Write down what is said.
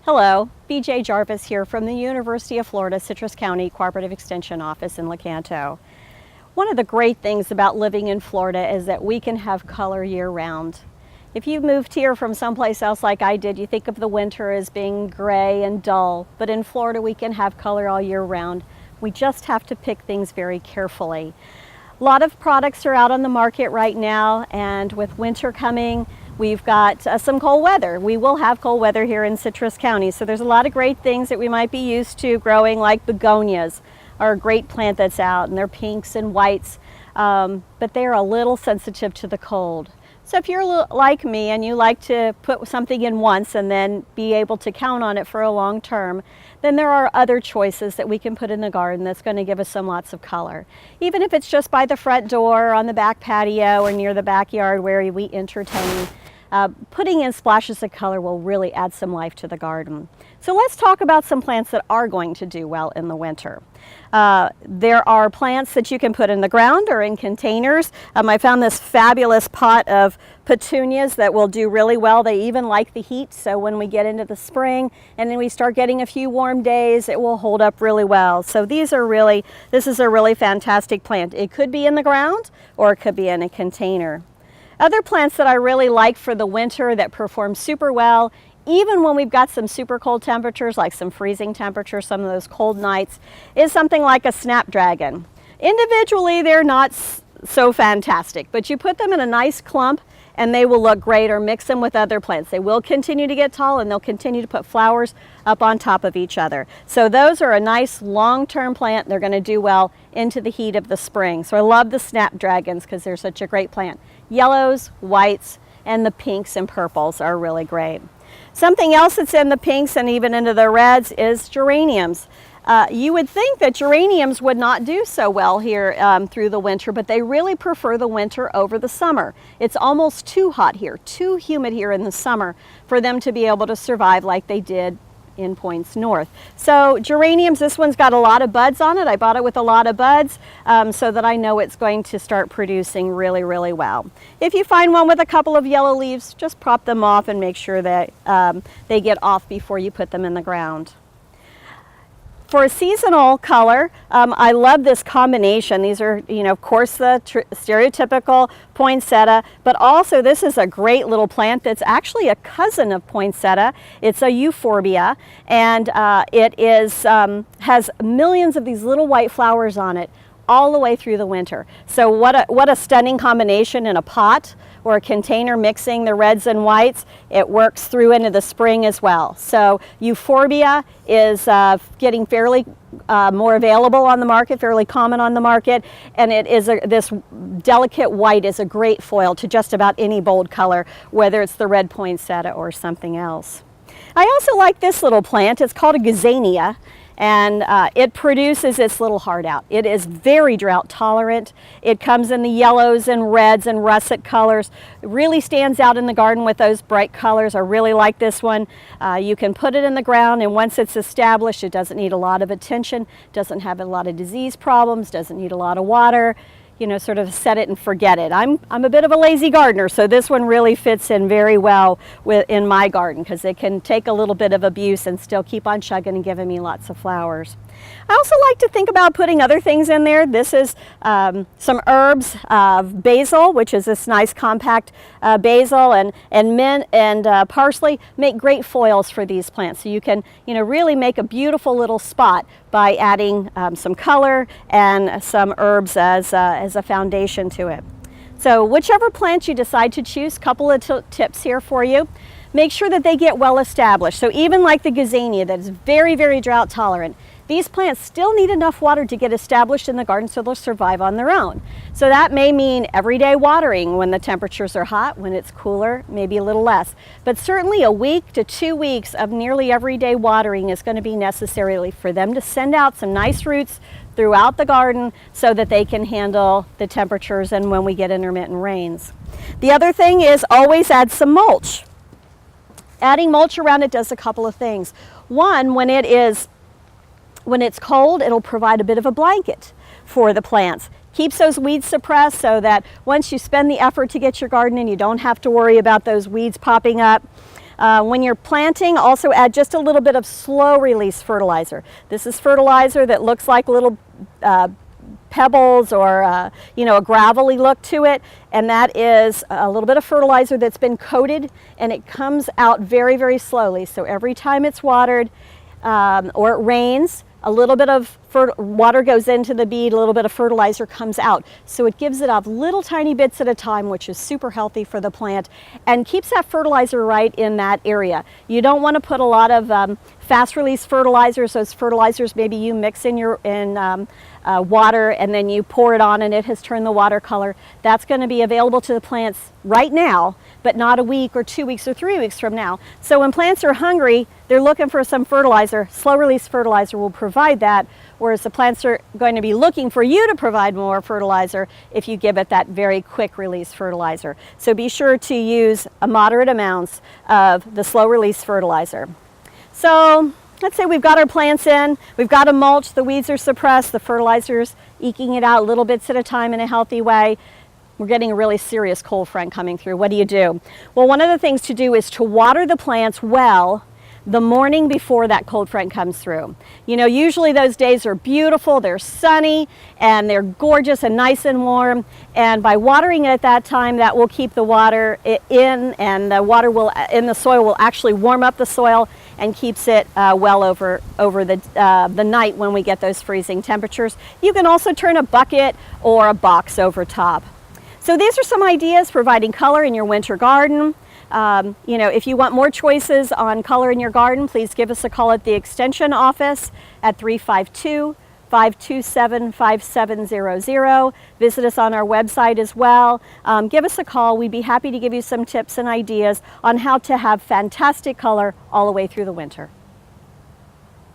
Hello, BJ Jarvis here from the University of Florida Citrus County Cooperative Extension Office in Lecanto. One of the great things about living in Florida is that we can have color year-round. If you moved here from someplace else like I did, you think of the winter as being gray and dull, but in Florida we can have color all year round. We just have to pick things very carefully. A lot of products are out on the market right now, and with winter coming, we've got some cold weather. We will have cold weather here in Citrus County, so there's a lot of great things that we might be used to growing, like begonias are a great plant that's out, and they're pinks and whites, but they're a little sensitive to the cold. So if you're like me and you like to put something in once and then be able to count on it for a long term, then there are other choices that we can put in the garden that's going to give us some lots of color. Even if it's just by the front door, on the back patio, or near the backyard where we entertain, putting in splashes of color will really add some life to the garden. So let's talk about some plants that are going to do well in the winter. There are plants that you can put in the ground or in containers. I found this fabulous pot of petunias that will do really well. They even like the heat, so when we get into the spring and then we start getting a few warm days, it will hold up really well. So this is a really fantastic plant. It could be in the ground or it could be in a container. Other plants that I really like for the winter that perform super well, even when we've got some super cold temperatures, like some freezing temperatures, some of those cold nights, is something like a snapdragon. Individually, they're not so fantastic, but you put them in a nice clump and they will look great, or mix them with other plants. They will continue to get tall and they'll continue to put flowers up on top of each other. So those are a nice long-term plant. They're going to do well into the heat of the spring. So I love the snapdragons because they're such a great plant. Yellows, whites, and the pinks and purples are really great. Something else that's in the pinks and even into the reds is geraniums. You would think that geraniums would not do so well here through the winter, but they really prefer the winter over the summer. It's almost too hot here, too humid here in the summer for them to be able to survive like they did in points north. So geraniums, this one's got a lot of buds on it. I bought it with a lot of buds so that I know it's going to start producing really, really well. If you find one with a couple of yellow leaves, just prop them off and make sure that they get off before you put them in the ground. For a seasonal color, I love this combination. These are, of course, the stereotypical poinsettia, but also this is a great little plant that's actually a cousin of poinsettia. It's a euphorbia, and it has millions of these little white flowers on it all the way through the winter. So what a stunning combination in a pot or a container, mixing the reds and whites. It works through into the spring as well. So euphorbia is getting fairly more available on the market, fairly common on the market, and it is this delicate white is a great foil to just about any bold color, whether it's the red poinsettia or something else. I also like this little plant. It's called a gazania, and it produces its little heart out. It is very drought tolerant. It comes in the yellows and reds and russet colors. It really stands out in the garden with those bright colors. I really like this one. You can put it in the ground, and once it's established, it doesn't need a lot of attention, doesn't have a lot of disease problems, doesn't need a lot of water. Sort of set it and forget it. I'm a bit of a lazy gardener, so this one really fits in very well in my garden because it can take a little bit of abuse and still keep on chugging and giving me lots of flowers. I also like to think about putting other things in there. This is some herbs, basil, which is this nice compact basil, and mint and parsley make great foils for these plants. So you can really make a beautiful little spot by adding some color and some herbs as a foundation to it. So whichever plant you decide to choose, couple of tips here for you. Make sure that they get well established. So even like the gazania that is very, very drought tolerant, these plants still need enough water to get established in the garden so they'll survive on their own. So that may mean everyday watering when the temperatures are hot. When it's cooler, maybe a little less. But certainly a week to 2 weeks of nearly everyday watering is going to be necessary for them to send out some nice roots throughout the garden so that they can handle the temperatures and when we get intermittent rains. The other thing is always add some mulch. Adding mulch around it does a couple of things. One, when it's cold, it'll provide a bit of a blanket for the plants. Keeps those weeds suppressed so that once you spend the effort to get your garden in, you don't have to worry about those weeds popping up. When you're planting, also add just a little bit of slow release fertilizer. This is fertilizer that looks like little pebbles or a gravelly look to it, and that is a little bit of fertilizer that's been coated, and it comes out very, very slowly. So every time it's watered or it rains, a little bit of water goes into the bead, a little bit of fertilizer comes out. So it gives it off little tiny bits at a time, which is super healthy for the plant and keeps that fertilizer right in that area. You don't want to put a lot of fast release fertilizers, those fertilizers maybe you mix in your water and then you pour it on and it has turned the water color. That's going to be available to the plants right now, but not a week or 2 weeks or 3 weeks from now. So when plants are hungry, they're looking for some fertilizer. Slow release fertilizer will provide that, whereas the plants are going to be looking for you to provide more fertilizer if you give it that very quick release fertilizer. So be sure to use a moderate amounts of the slow release fertilizer. So let's say we've got our plants in, we've got a mulch, the weeds are suppressed, the fertilizer's eking it out little bits at a time in a healthy way. We're getting a really serious cold front coming through. What do you do? Well, one of the things to do is to water the plants well the morning before that cold front comes through. You know, usually those days are beautiful, they're sunny, and they're gorgeous and nice and warm. And by watering it at that time, that will keep the water in, and the water will in the soil will actually warm up the soil and keeps it well over the night when we get those freezing temperatures. You can also turn a bucket or a box over top. So these are some ideas providing color in your winter garden. If you want more choices on color in your garden, please give us a call at the Extension office at 352-527-5700. Visit us on our website as well. Give us a call. We'd be happy to give you some tips and ideas on how to have fantastic color all the way through the winter.